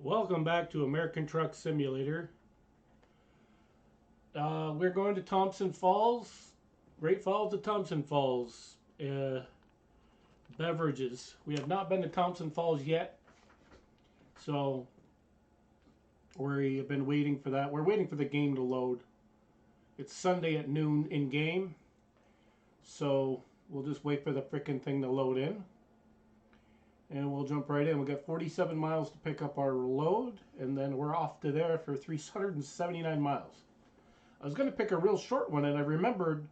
Welcome back to American Truck Simulator. We're going to Thompson Falls, Great Falls to Thompson Falls. Beverages. We have not been to Thompson Falls yet, so we have been waiting for that. We're waiting for the game to load. It's Sunday at noon in game, so we'll just wait for the frickin' thing to load in. And we'll jump right in. We've got 47 miles to pick up our load, and then we're off to there for 379 miles. I was going to pick a real short one, and I remembered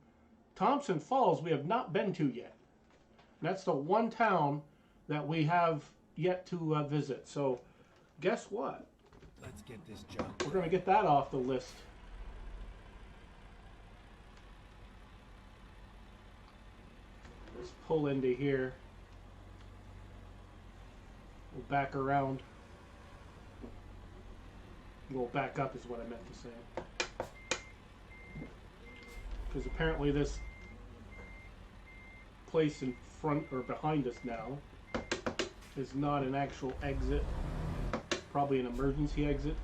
Thompson Falls we have not been to yet. And that's the one town that we have yet to visit. So guess what? Let's get this job. We're going to get that off the list. Let's pull into here. We'll back around. We'll back up is what I meant to say. Because apparently this place in front or behind us now is not an actual exit. Probably an emergency exit.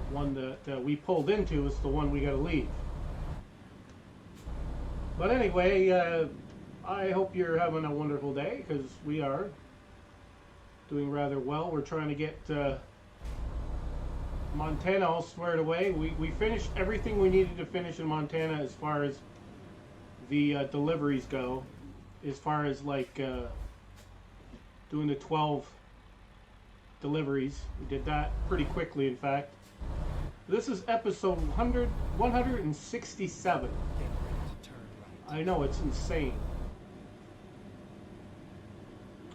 The one that we pulled into is the one we gotta leave. But anyway, I hope you're having a wonderful day, because we are doing rather well. We're trying to get Montana all squared away. We finished everything we needed to finish in Montana as far as the deliveries go. As far as like doing the 12 deliveries. We did that pretty quickly, in fact. This is episode 167. Get ready to turn right. I know, it's insane.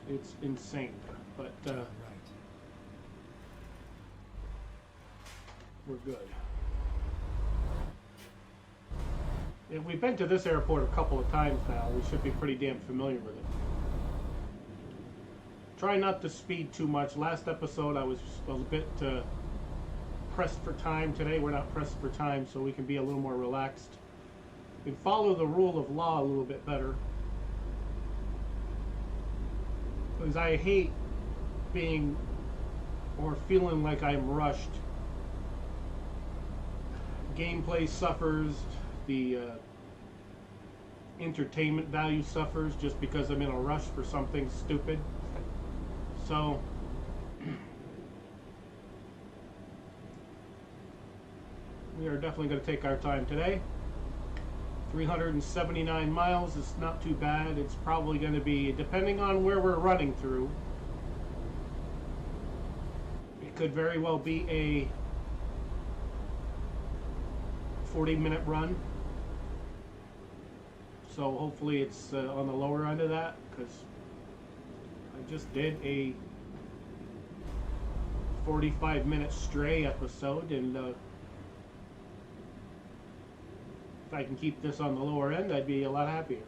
It's insane, but Turn right. we're good. Yeah, we've been to this airport a couple of times now. We should be pretty damn familiar with it. Try not to speed too much. Last episode I was a bit pressed for time. Today we're not pressed for time, so we can be a little more relaxed. We can follow the rule of law a little bit better. Because I hate being or feeling like I'm rushed. Gameplay suffers, the entertainment value suffers just because I'm in a rush for something stupid. So we are definitely going to take our time today. 379 miles is not too bad. It's probably going to be, depending on where we're running through, it could very well be a 40-minute run. So hopefully it's on the lower end of that, because I just did a 45-minute stray episode, and if I can keep this on the lower end, I'd be a lot happier.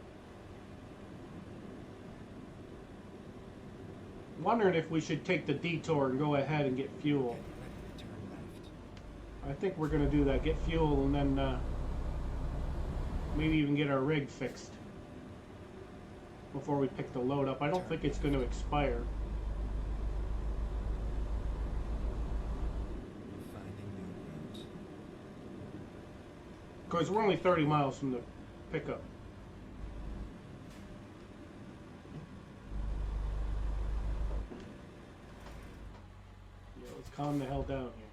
Wondering if we should take the detour and go ahead and get fuel. Get ready to turn left. I think we're going to do that. Get fuel and then maybe even get our rig fixed before we pick the load up. I don't think it's going to expire. Finding new routes. Because we're only 30 miles from the pickup. Yeah, let's calm the hell down here.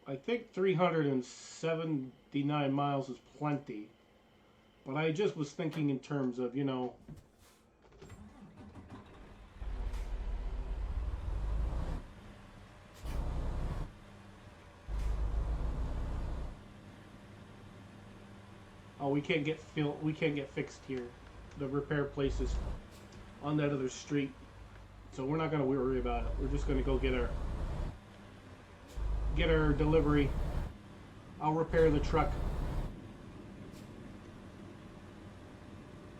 I think 379 miles is plenty. But I just was thinking in terms of, you know, oh, we can't get fixed here. The repair place is on that other street. So we're not going to worry about it. We're just going to go get our delivery. I'll repair the truck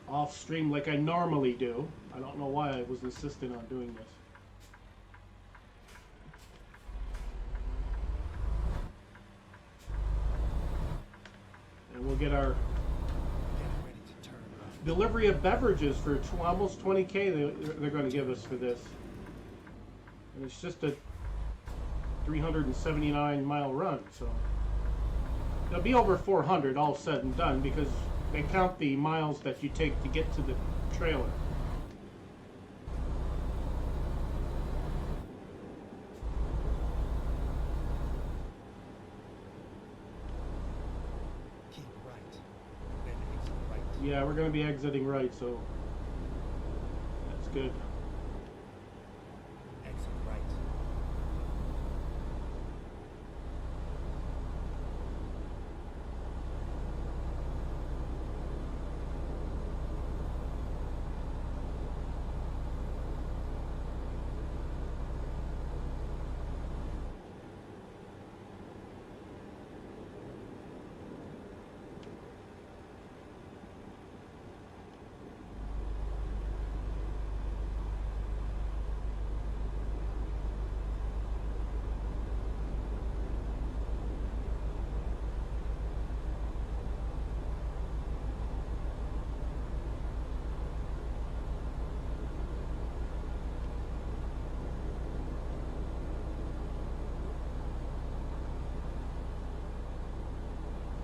off stream like I normally do. I don't know why I was insistent on doing this. And we'll get our Get ready to turn right. delivery of beverages for almost 20K they're going to give us for this. And it's just a 379-mile run, so it'll be over 400 all said and done because they count the miles that you take to get to the trailer. Keep right. Then exit right. Yeah, we're going to be exiting right, so that's good. Exit right.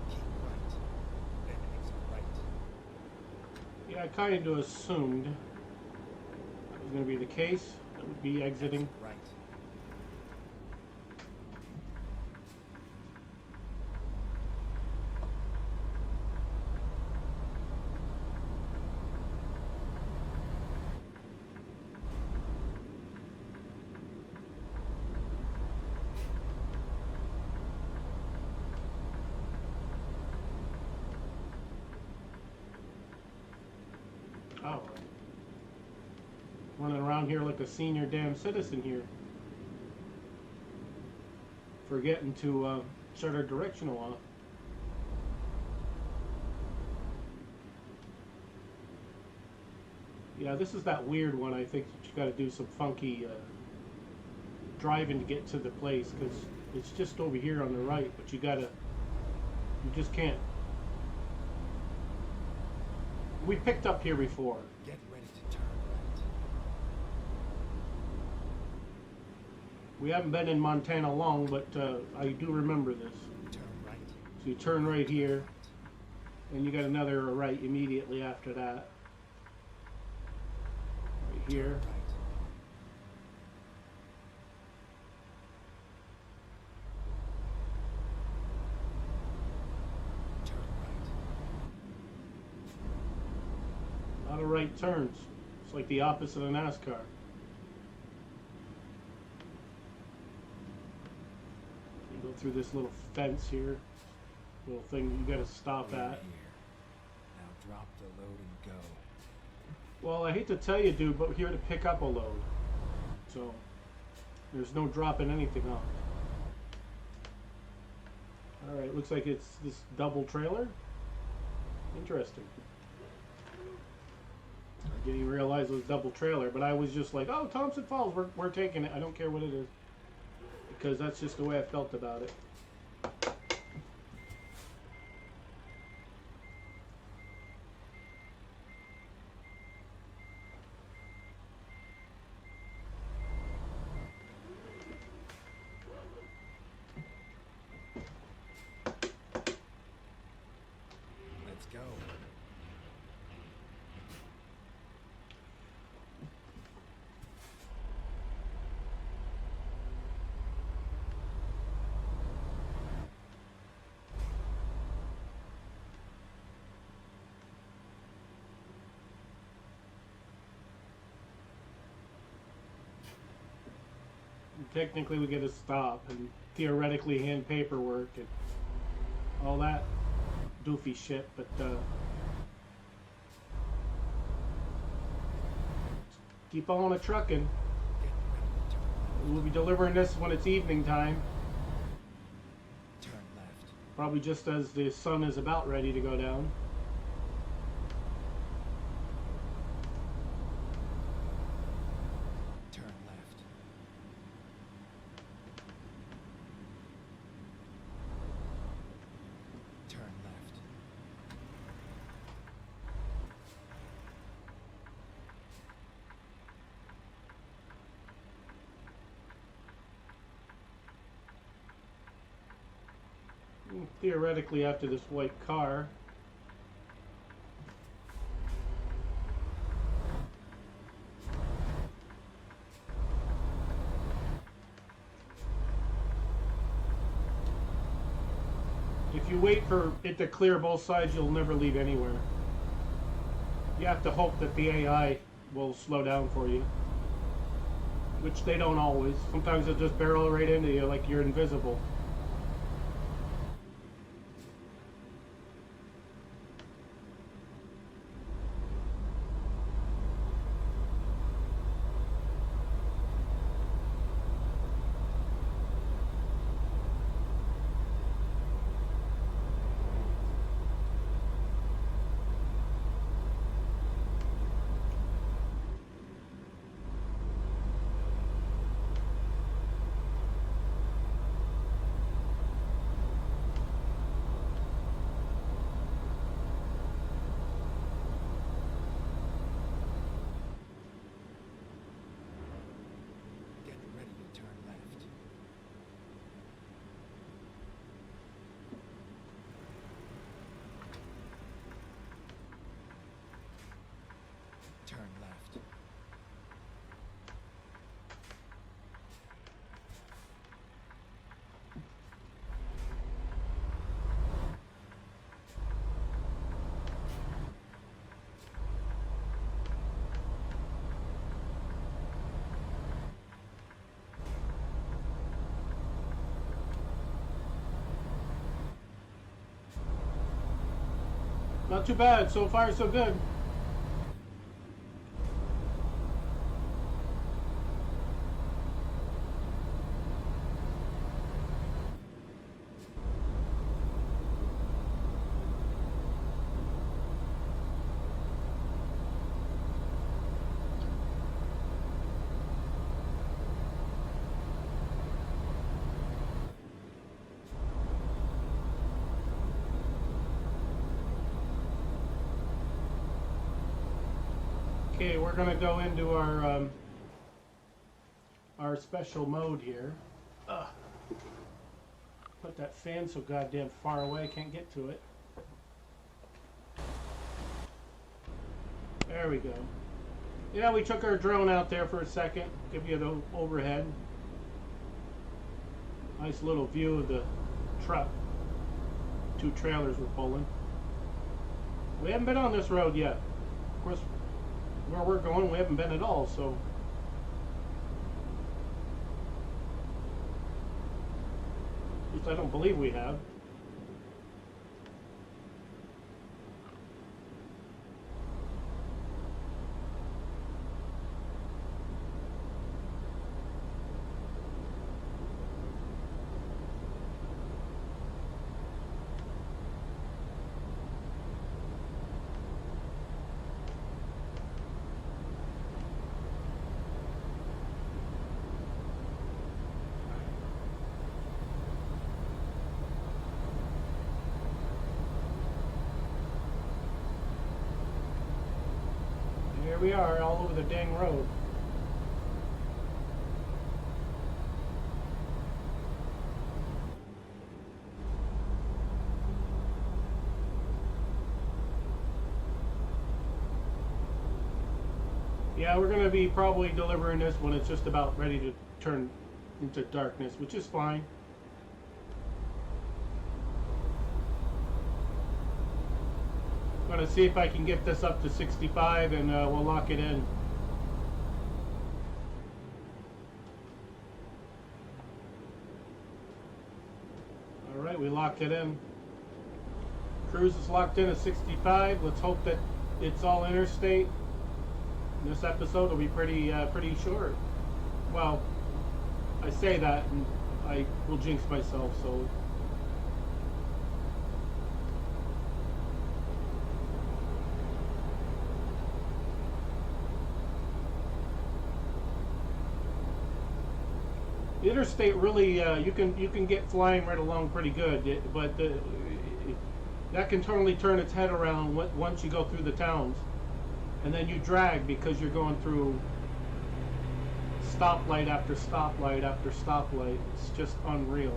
Keep right. Then exit right. Yeah, I kind of assumed that was going to be the case. That would be exiting. Exit right. Oh. Running around here like a senior damn citizen here. Forgetting to shut our directional off. Yeah, this is that weird one. I think that you got to do some funky driving to get to the place because it's just over here on the right, but you just can't. We picked up here before. Get ready to turn right. We haven't been in Montana long, but I do remember this. Turn right. So you turn right here, and you got another right immediately after that. Right here. Turn right. Turn right. A lot of right turns. It's like the opposite of NASCAR. You go through this little fence here, little thing you got to stop We're at. here. Now drop the load and go. Well, I hate to tell you, dude, but we're here to pick up a load. So, there's no dropping anything off. Alright, looks like it's this double trailer. Interesting. I didn't even realize it was double trailer, but I was just like, oh, Thompson Falls, we're taking it. I don't care what it is. Because that's just the way I felt about it. Let's go. Technically, we get to stop and theoretically hand paperwork and all that doofy shit, but keep on a trucking. Get ready to turn left. We'll be delivering this when it's evening time, Turn left. probably just as the sun is about ready to go down. Turn left. Turn left. Theoretically, after this white car. If you wait for it to clear both sides, you'll never leave anywhere. You have to hope that the AI will slow down for you. Which they don't always. Sometimes they'll just barrel right into you like you're invisible. Get ready to turn left. Turn left. Not too bad. So far, so good. Okay, we're gonna go into our special mode here. Ugh. Put that fan so goddamn far away, I can't get to it. There we go. Yeah, we took our drone out there for a second, give you the overhead. Nice little view of the truck. 2 trailers we're pulling. We haven't been on this road yet. Of course, where we're going, we haven't been at all, so. At least I don't believe we have. Here we are, all over the dang road. Yeah, we're going to be probably delivering this when it's just about ready to turn into darkness, which is fine. I'm going to see if I can get this up to 65 and we'll lock it in. Alright, we locked it in. Cruise is locked in at 65. Let's hope that it's all interstate. This episode will be pretty short. Well, I say that and I will jinx myself, so. The interstate really, you can get flying right along pretty good, but that can totally turn its head around once you go through the towns. And then you drag because you're going through stoplight after stoplight after stoplight. It's just unreal.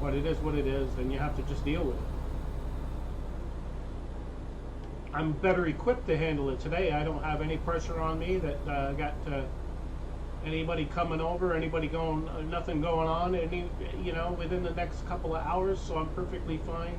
But it is what it is, and you have to just deal with it. I'm better equipped to handle it today. I don't have any pressure on me that I got anybody coming over, anybody going, nothing going on, within the next couple of hours, so I'm perfectly fine.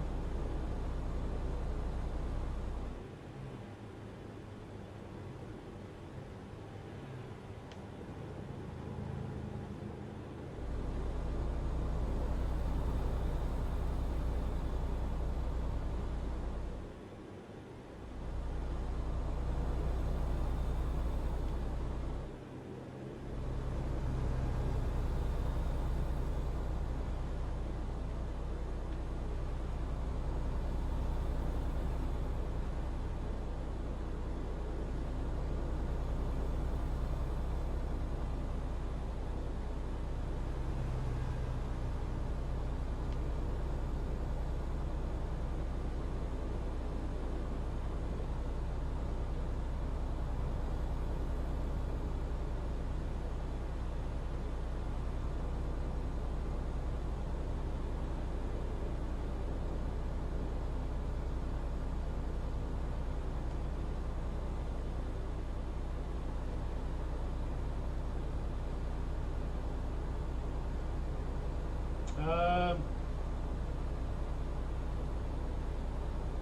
Um,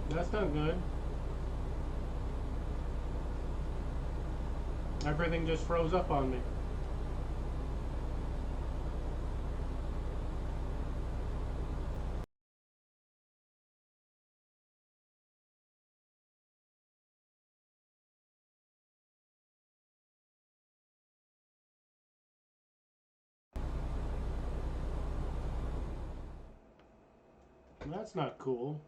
that's not good. Everything just froze up on me. That's not cool.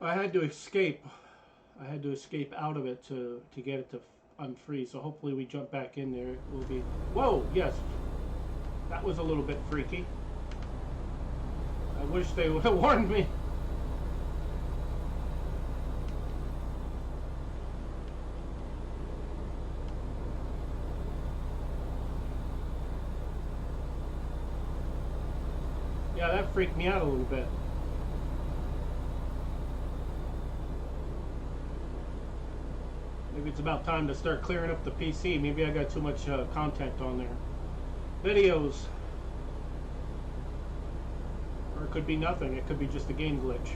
I had to escape. I had to escape out of it to get it to unfreeze. So hopefully we jump back in there. It will be. Whoa! Yes, that was a little bit freaky. I wish they would have warned me. Yeah, that freaked me out a little bit. Maybe it's about time to start clearing up the PC. Maybe I got too much content on there. Videos. Or it could be nothing. It could be just a game glitch.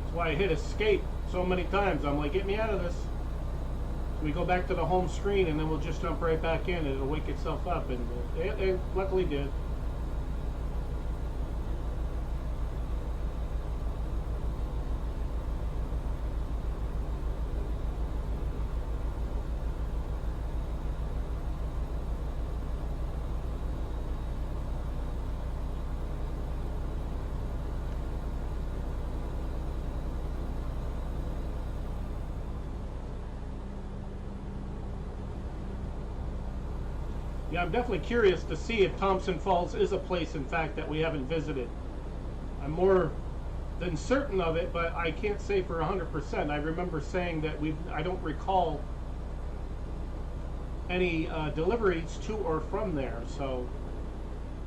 That's why I hit escape so many times. I'm like, get me out of this. So we go back to the home screen and then we'll just jump right back in and it'll wake itself up. And it luckily did. Yeah, I'm definitely curious to see if Thompson Falls is a place, in fact, that we haven't visited. I'm more than certain of it, but I can't say for 100%. I remember saying that I don't recall any deliveries to or from there, so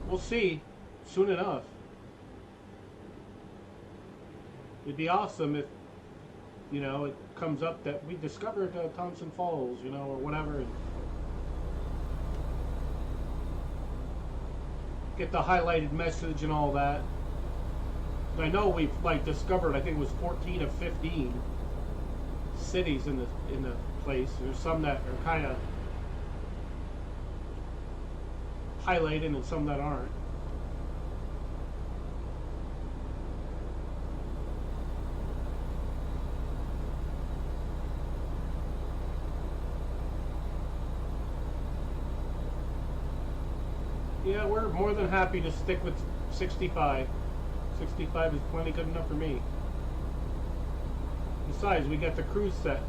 we'll see soon enough. It'd be awesome if, it comes up that we discovered Thompson Falls, or whatever. And get the highlighted message and all that. I know we've discovered, I think it was 14 of 15 cities in the place. There's some that are kind of highlighted and some that aren't. Yeah, we're more than happy to stick with 65. 65 is plenty good enough for me. Besides, we got the cruise set.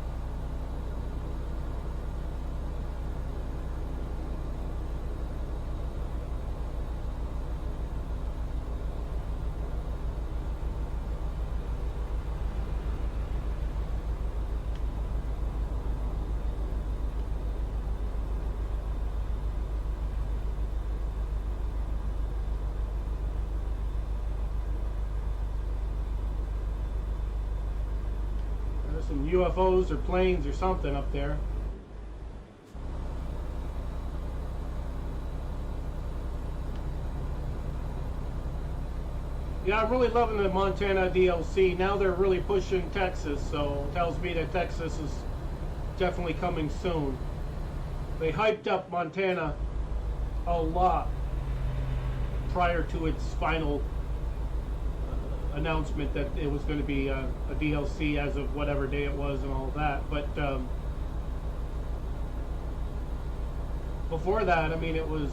UFOs or planes or something up there. Yeah, I'm really loving the Montana DLC. Now they're really pushing Texas, so it tells me that Texas is definitely coming soon. They hyped up Montana a lot prior to its final announcement that it was going to be a DLC as of whatever day it was and all that. But before that, I mean, it was...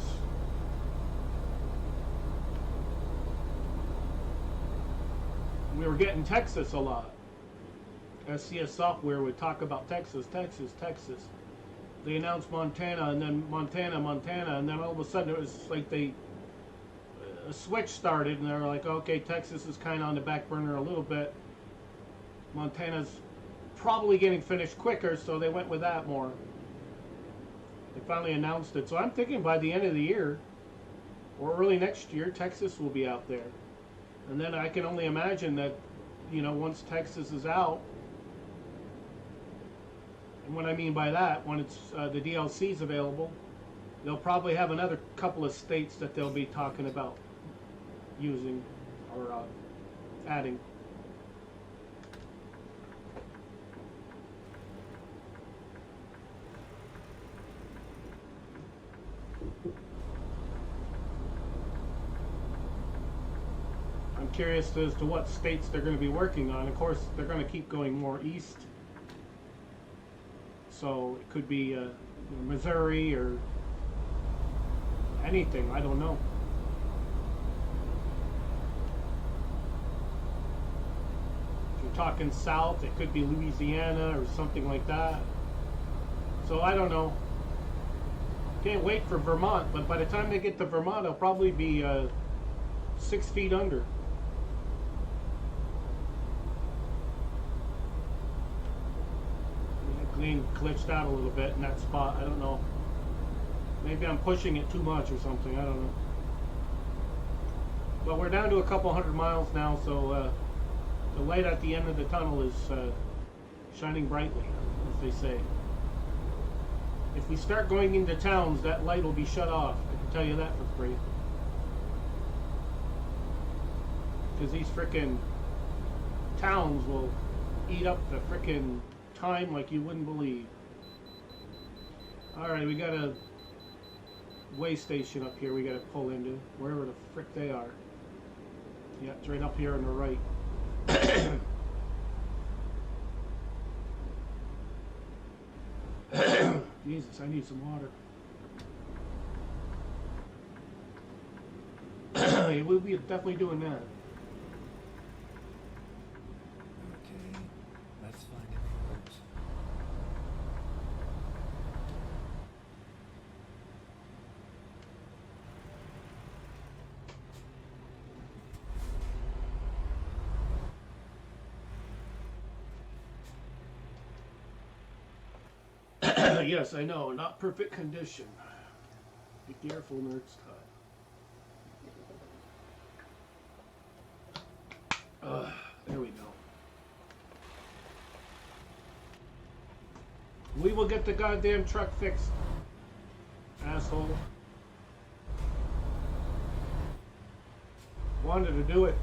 we were getting Texas a lot. SCS Software would talk about Texas, Texas, Texas. They announced Montana, and then Montana, Montana, and then all of a sudden it was like a switch started, and they were like, okay, Texas is kind of on the back burner a little bit. Montana's probably getting finished quicker, so they went with that more. They finally announced it, so I'm thinking by the end of the year, or early next year, Texas will be out there. And then I can only imagine that, you know, once Texas is out, and what I mean by that, when it's the DLC's available, they'll probably have another couple of states that they'll be talking about using or adding. I'm curious as to what states they're going to be working on. Of course, they're going to keep going more east. So it could be Missouri or anything. I don't know. If you're talking south, it could be Louisiana or something like that. So I don't know. Can't wait for Vermont, but by the time they get to Vermont, I'll probably be 6 feet under. Green glitched out a little bit in that spot. I don't know. Maybe I'm pushing it too much or something. I don't know. But we're down to a couple hundred miles now, so the light at the end of the tunnel is shining brightly, as they say. If we start going into towns, that light will be shut off. I can tell you that for free. Because these frickin' towns will eat up the frickin' time like you wouldn't believe. Alright, we got a way station up here we gotta pull into, wherever the frick they are. Yeah, it's right up here on the right. Jesus, I need some water. We'll be definitely doing that. Okay, let's find a route. Yes, I know, not perfect condition. Be careful, nerds. There we go. We will get the goddamn truck fixed, asshole. Wanted to do it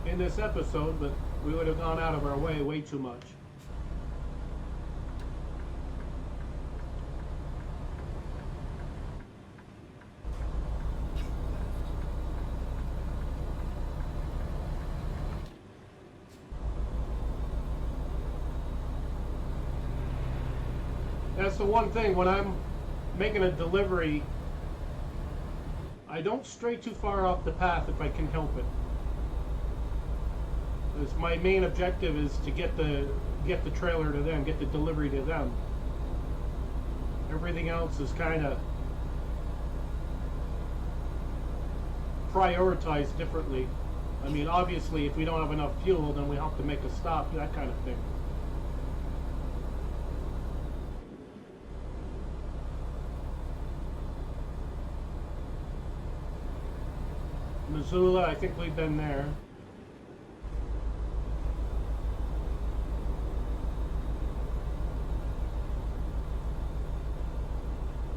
in this episode, but we would have gone out of our way too much. That's the one thing, when I'm making a delivery, I don't stray too far off the path if I can help it. Because my main objective is to get the trailer to them, get the delivery to them. Everything else is kind of prioritized differently. I mean, obviously, if we don't have enough fuel, then we have to make a stop, that kind of thing. Missoula, I think we've been there.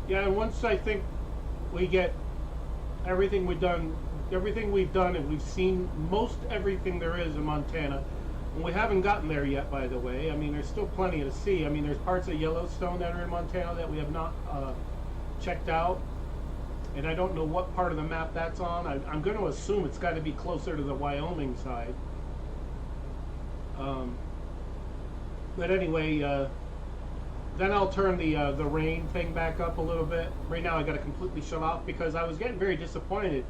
Yeah, and once I think we get everything we've done, and we've seen most everything there is in Montana. And we haven't gotten there yet, by the way. I mean, there's still plenty to see. I mean, there's parts of Yellowstone that are in Montana that we have not checked out. And I don't know what part of the map that's on. I'm going to assume it's got to be closer to the Wyoming side. But anyway, then I'll turn the rain thing back up a little bit. Right now I got to completely shut off because I was getting very disappointed.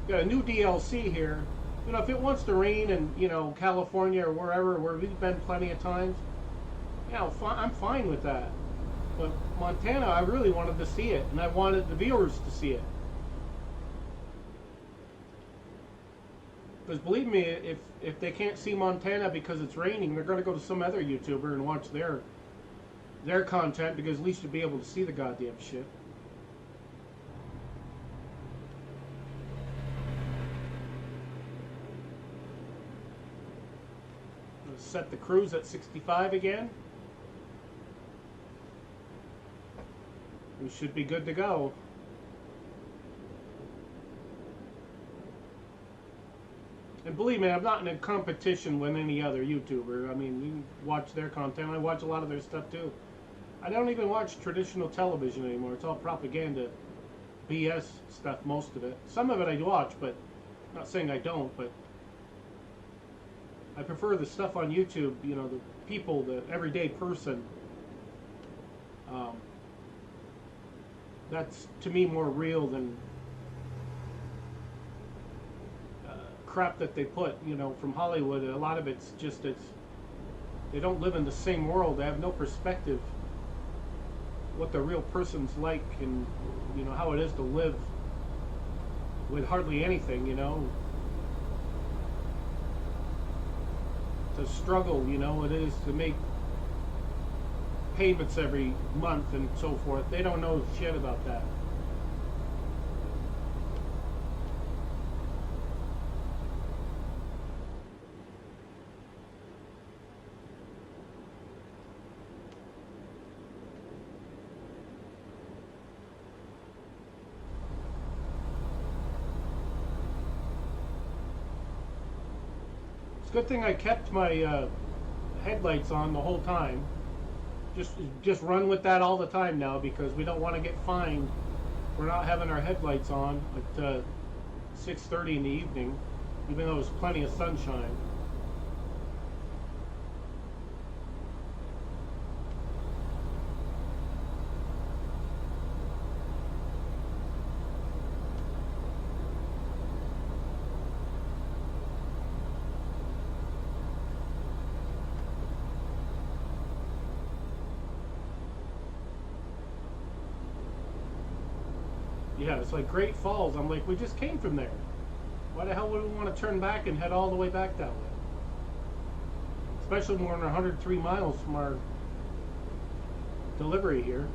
Got a new DLC here. You know, if it wants to rain in, you know, California or wherever where we've been plenty of times, yeah, I'm fine with that. But Montana, I really wanted to see it, and I wanted the viewers to see it. Because believe me, if they can't see Montana because it's raining, they're going to go to some other YouTuber and watch their content, because at least you'll be able to see the goddamn shit. Let's set the cruise at 65 again. We should be good to go. And believe me, I'm not in a competition with any other YouTuber. I mean, you watch their content. I watch a lot of their stuff too. I don't even watch traditional television anymore. It's all propaganda, BS stuff, most of it. Some of it I watch, but I'm not saying I don't, but I prefer the stuff on YouTube, you know, the people, the everyday person. That's, to me, more real than crap that they put, you know, from Hollywood. A lot of it's just, they don't live in the same world. They have no perspective what the real person's like, and, you know, how it is to live with hardly anything, you know. It's a struggle, you know, it is to make payments every month and so forth. They don't know shit about that. It's a good thing I kept my headlights on the whole time. Just run with that all the time now, because we don't want to get fined for not having our headlights on at 6:30 in the evening, even though there's plenty of sunshine. Yeah, it's like Great Falls. I'm like, we just came from there. Why the hell would we want to turn back and head all the way back that way? Especially when we're 103 miles from our delivery here.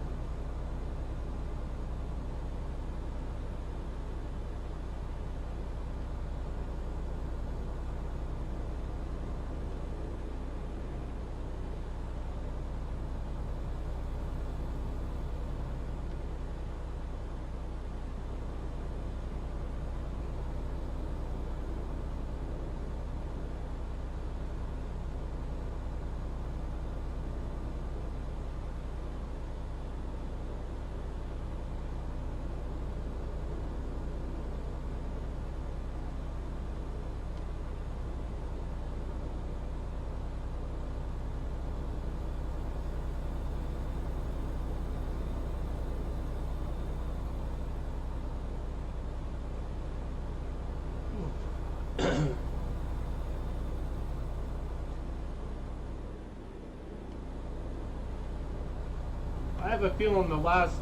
I have a feeling the last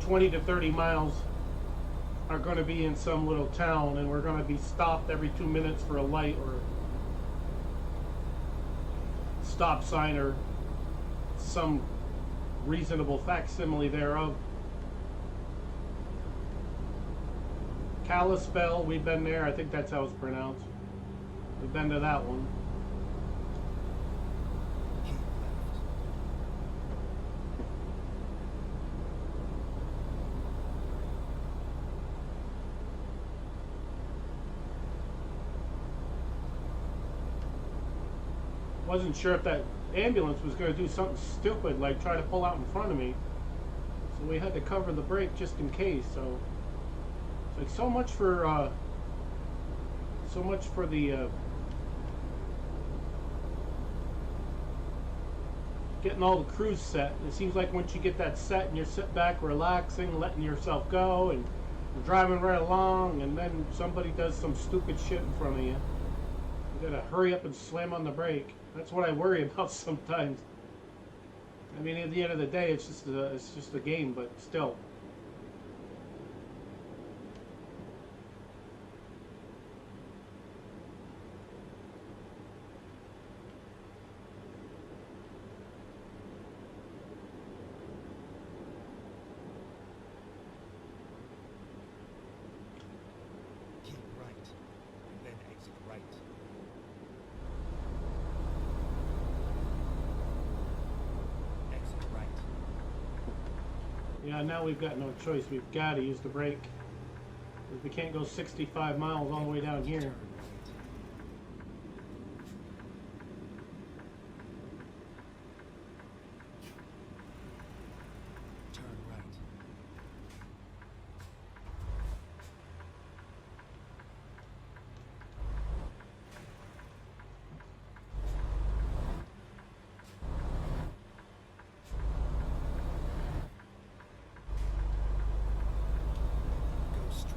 20 to 30 miles are going to be in some little town, and we're going to be stopped every 2 minutes for a light or stop sign or some reasonable facsimile thereof. Kalispell, we've been there. I think that's how it's pronounced. We've been to that one. Keep left. wasn't sure if that ambulance was going to do something stupid like try to pull out in front of me. So we had to cover the brake just in case. So it's like so much for the getting all the crews set. It seems like once you get that set and you're sit back relaxing, letting yourself go, and you're driving right along, and then somebody does some stupid shit in front of you, you gotta hurry up and slam on the brake. That's what I worry about sometimes. I mean, at the end of the day, it's just a game, but still. Keep right, and then exit right. Exit right. Yeah, now we've got no choice. We've got to use the brake. We can't go 65 miles all the way down here. Turn right. Turn right. Go straight.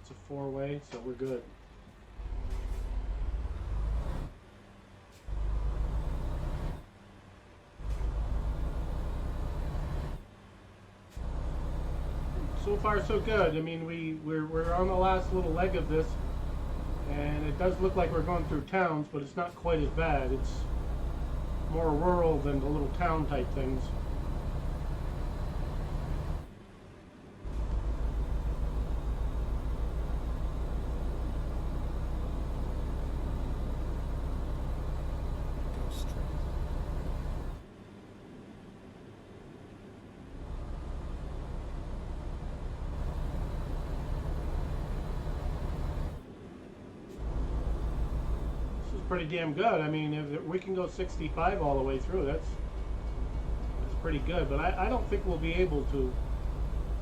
It's a four-way, so we're good. So far, so good. I mean, we're on the last little leg of this, and it does look like we're going through towns, but it's not quite as bad. It's more rural than the little town type things. Go straight. This is pretty damn good. I mean, if we can go 65 all the way through, that's pretty good. But I don't think we'll be able to,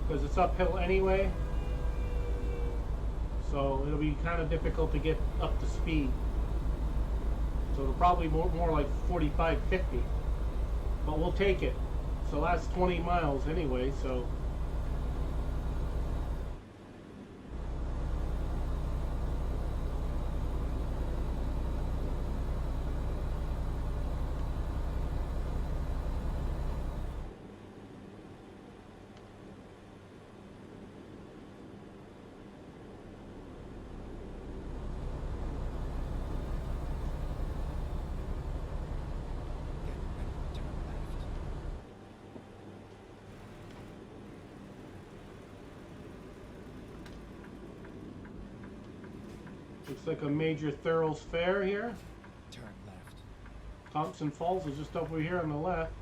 because it's uphill anyway. So it'll be kind of difficult to get up to speed. So it'll probably more like 45, 50. But we'll take it. It's the last 20 miles anyway, so. Get ready to turn left. Looks like a major thoroughfare here. Turn left. Thompson Falls is just over here on the left.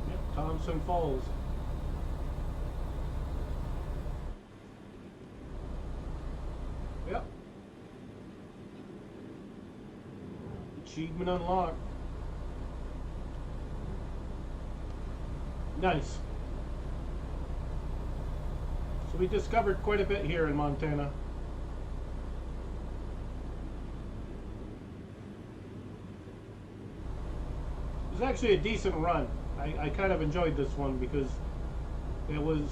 Yep, Thompson Falls. Yep. Achievement unlocked. Nice. So we discovered quite a bit here in Montana. It was actually a decent run. I kind of enjoyed this one because it was...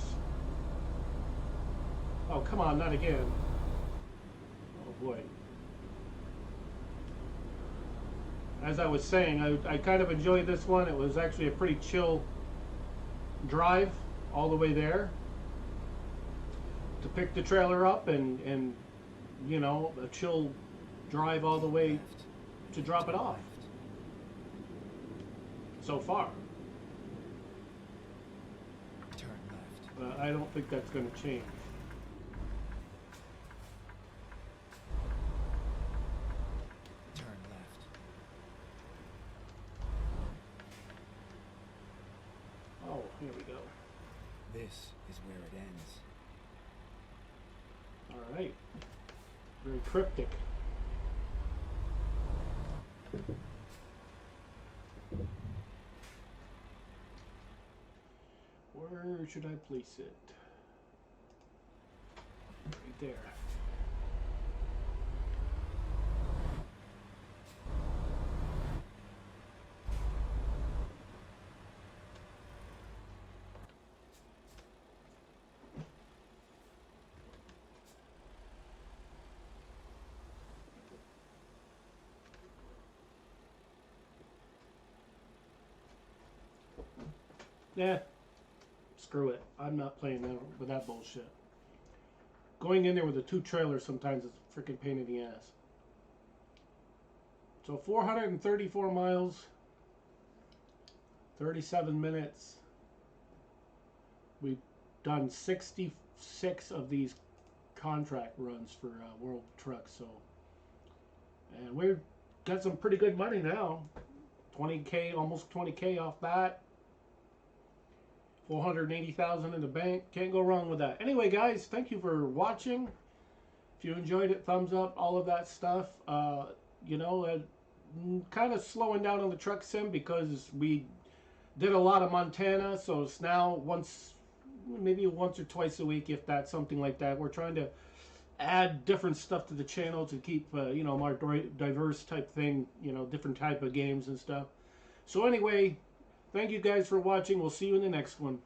Oh, come on, not again. Oh boy. as I was saying, I kind of enjoyed this one. It was actually a pretty chill drive all the way there to pick the trailer up, and you know, a chill drive all the way Left. to drop it Turn off left. so far. Turn left. But I don't think that's going to change. Turn left. Oh, here we go. This is where it ends. All right. Very cryptic. Where should I place it? Right there. Yeah, screw it. I'm not playing with that bullshit. Going in there with a 2 trailer sometimes is a freaking pain in the ass. So 434 miles, 37 minutes. We've done 66 of these contract runs for World Truck. So, and we've got some pretty good money now. 20K, almost 20K off that. 480,000 in the bank. Can't go wrong with that. Anyway, guys, thank you for watching. If you enjoyed it, thumbs up, all of that stuff. You know, kind of slowing down on the truck sim because we did a lot of Montana, so it's now maybe once or twice a week, if that's something like that. We're trying to add different stuff to the channel to keep, you know, more diverse type thing, you know, different type of games and stuff. So anyway, thank you guys for watching. We'll see you in the next one.